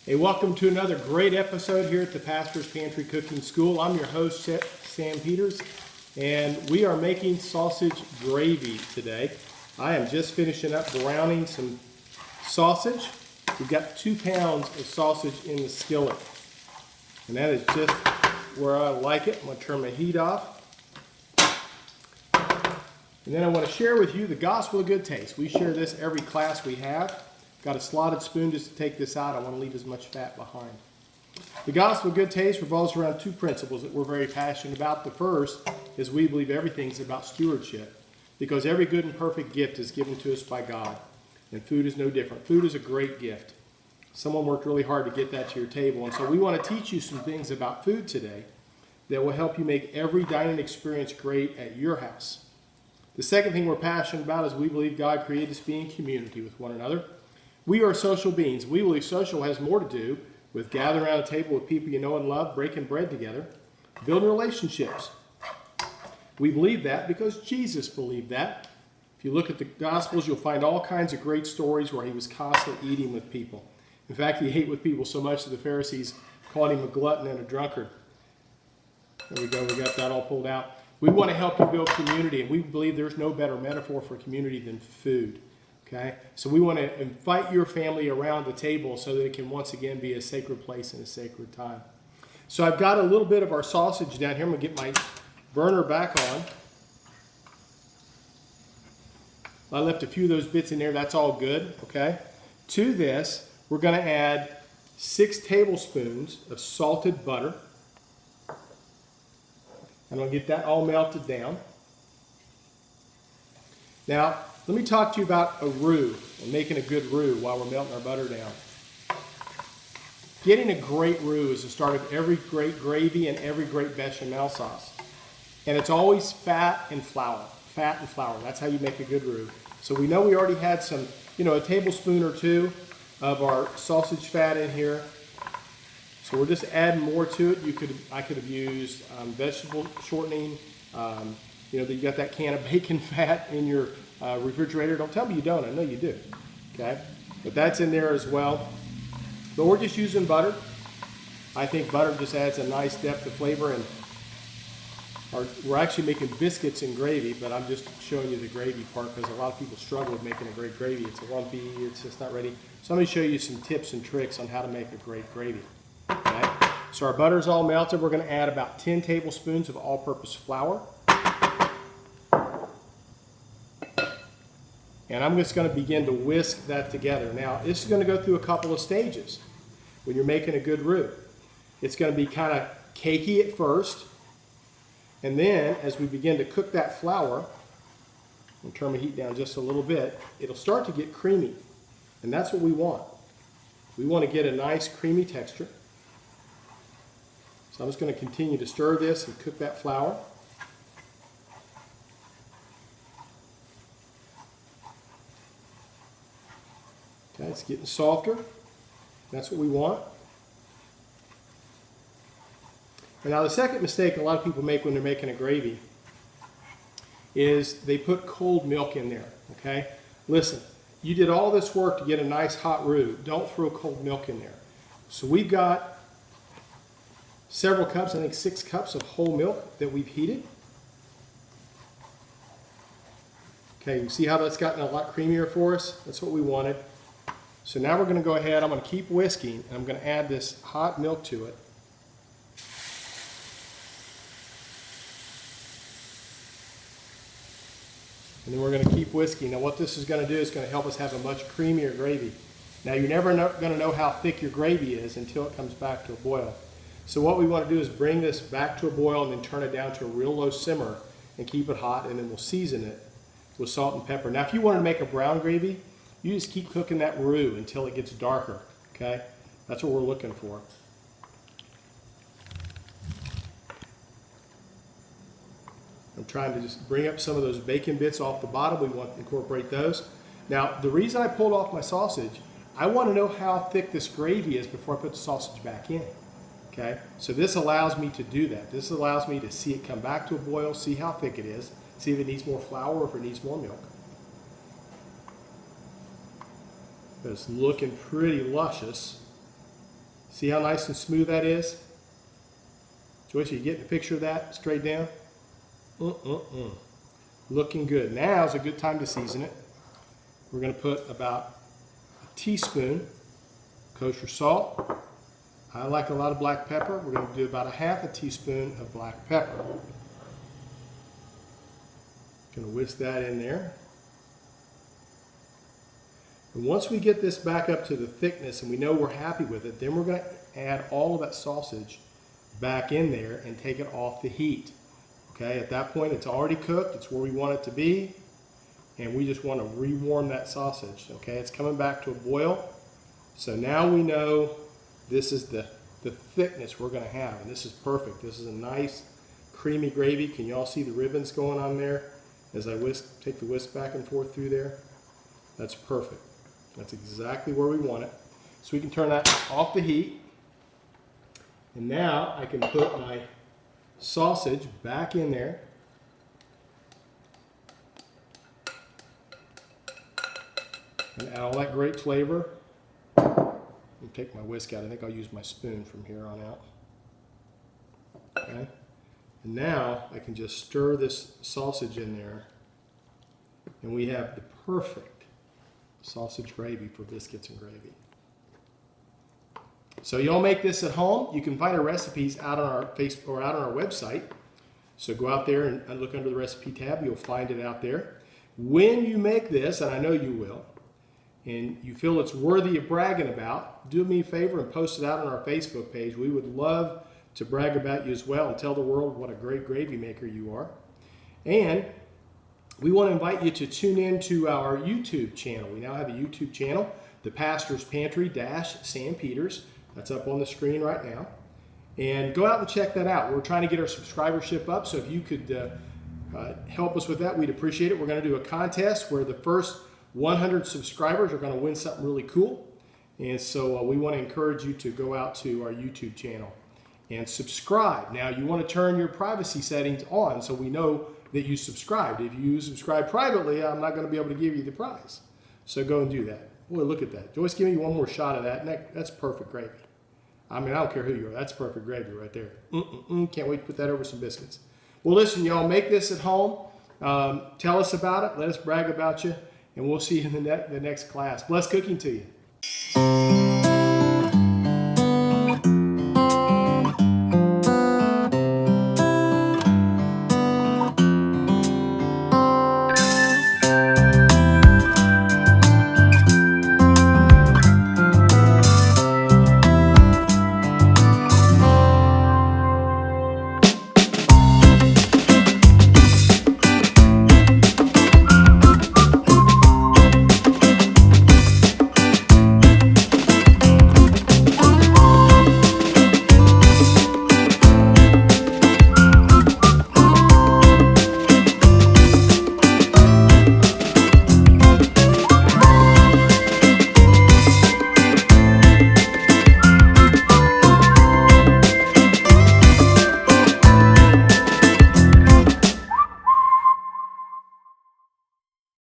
Hey, welcome to another great episode here at the Pastor's Pantry Cooking School. I'm your host, Sam Peters, and we are making sausage gravy today. I am just finishing up browning some sausage. We've got 2 pounds of sausage in the skillet, and that is just where I like it. I'm going to turn my heat off. And then I want to share with you the gospel of good taste. We share this every class we have. Got a slotted spoon just to take this out. I want to leave as much fat behind. The gospel of good taste revolves around 2 principles that we're very passionate about. The first is we believe everything's about stewardship, because every good and perfect gift is given to us by God, and food is no different. Food is a great gift. Someone worked really hard to get that to your table, and so we want to teach you some things about food today that will help you make every dining experience great at your house. The second thing we're passionate about is we believe God created us to be in community with one another. We are social beings. We believe social has more to do with gathering around a table with people you know and love, breaking bread together, building relationships. We believe that because Jesus believed that. If you look at the Gospels, you'll find all kinds of great stories where he was constantly eating with people. In fact, he ate with people so much that the Pharisees called him a glutton and a drunkard. There we go. We got that all pulled out. We want to help you build community, and we believe there's no better metaphor for community than food. Okay, so we want to invite your family around the table so that it can once again be a sacred place and a sacred time. So I've got a little bit of our sausage down here. I'm going to get my burner back on. I left a few of those bits in there. That's all good. Okay. To this, we're going to add 6 tablespoons of salted butter. I'm going to get that all melted down. Now, let me talk to you about a roux and making a good roux while we're melting our butter down. Getting a great roux is the start of every great gravy and every great bechamel sauce. And it's always fat and flour. Fat and flour. That's how you make a good roux. So we know we already had some, a tablespoon or 2 of our sausage fat in here. So we're just adding more to it. I could have used vegetable shortening. You got that can of bacon fat in your refrigerator. Don't tell me you don't. I know you do. Okay, but that's in there as well. But we're just using butter. I think butter just adds a nice depth of flavor, and we're actually making biscuits in gravy, but I'm just showing you the gravy part because a lot of people struggle with making a great gravy. It's a lumpy, it's just not ready. So let me show you some tips and tricks on how to make a great gravy. Okay, so our butter's all melted. We're going to add about 10 tablespoons of all-purpose flour. And I'm just going to begin to whisk that together. Now, this is going to go through a couple of stages when you're making a good roux. It's going to be kind of cakey at first. And then, as we begin to cook that flour, I'll turn my heat down just a little bit, it'll start to get creamy. And that's what we want. We want to get a nice creamy texture. So I'm just going to continue to stir this and cook that flour. Okay, it's getting softer. That's what we want. And now the second mistake a lot of people make when they're making a gravy is they put cold milk in there. Okay? Listen, you did all this work to get a nice hot roux. Don't throw cold milk in there. So we've got several cups, I think 6 cups of whole milk that we've heated. Okay, you see how that's gotten a lot creamier for us? That's what we wanted. So now we're going to go ahead, I'm going to keep whisking, and I'm going to add this hot milk to it. And then we're going to keep whisking. Now what this is going to do is going to help us have a much creamier gravy. Now you're never going to know how thick your gravy is until it comes back to a boil. So what we want to do is bring this back to a boil and then turn it down to a real low simmer and keep it hot, and then we'll season it with salt and pepper. Now if you want to make a brown gravy, you just keep cooking that roux until it gets darker, okay? That's what we're looking for. I'm trying to just bring up some of those bacon bits off the bottom. We want to incorporate those. Now, the reason I pulled off my sausage, I want to know how thick this gravy is before I put the sausage back in, okay? So this allows me to do that. This allows me to see it come back to a boil, see how thick it is, see if it needs more flour or if it needs more milk. But it's looking pretty luscious. See how nice and smooth that is? Joyce, are you getting a picture of that straight down? Looking good. Now is a good time to season it. We're going to put about a teaspoon kosher salt. I like a lot of black pepper. We're going to do about a half a teaspoon of black pepper. Going to whisk that in there. And once we get this back up to the thickness and we know we're happy with it, then we're going to add all of that sausage back in there and take it off the heat. Okay, at that point it's already cooked, it's where we want it to be, and we just want to rewarm that sausage. Okay, it's coming back to a boil. So now we know this is the thickness we're going to have, and this is perfect. This is a nice creamy gravy. Can you all see the ribbons going on there as I take the whisk back and forth through there? That's perfect. That's exactly where we want it. So we can turn that off the heat. And now I can put my sausage back in there. And add all that great flavor. Let me take my whisk out. I think I'll use my spoon from here on out. Okay. And now I can just stir this sausage in there. And we have the perfect sausage gravy for biscuits and gravy. So y'all make this at home. You can find our recipes out on our Facebook or out on our website. So go out there and look under the recipe tab. You'll find it out there. When you make this, and I know you will, and you feel it's worthy of bragging about, do me a favor and post it out on our Facebook page. We would love to brag about you as well and tell the world what a great gravy maker you are. And we want to invite you to tune in to our YouTube channel. We now have a YouTube channel, The Pastor's Pantry Sam Peters. That's up on the screen right now. And go out and check that out. We're trying to get our subscribership up, so if you could help us with that, we'd appreciate it. We're going to do a contest where the first 100 subscribers are going to win something really cool. And so we want to encourage you to go out to our YouTube channel and subscribe. Now, you want to turn your privacy settings on so we know that you subscribed. If you subscribe privately, I'm not going to be able to give you the prize. So go and do that. Boy, look at that. Joyce, give me one more shot of that. And that's perfect gravy. I mean, I don't care who you are. That's perfect gravy right there. Can't wait to put that over some biscuits. Well, listen, y'all, make this at home. Tell us about it. Let us brag about you. And we'll see you in the next class. Blessed cooking to you.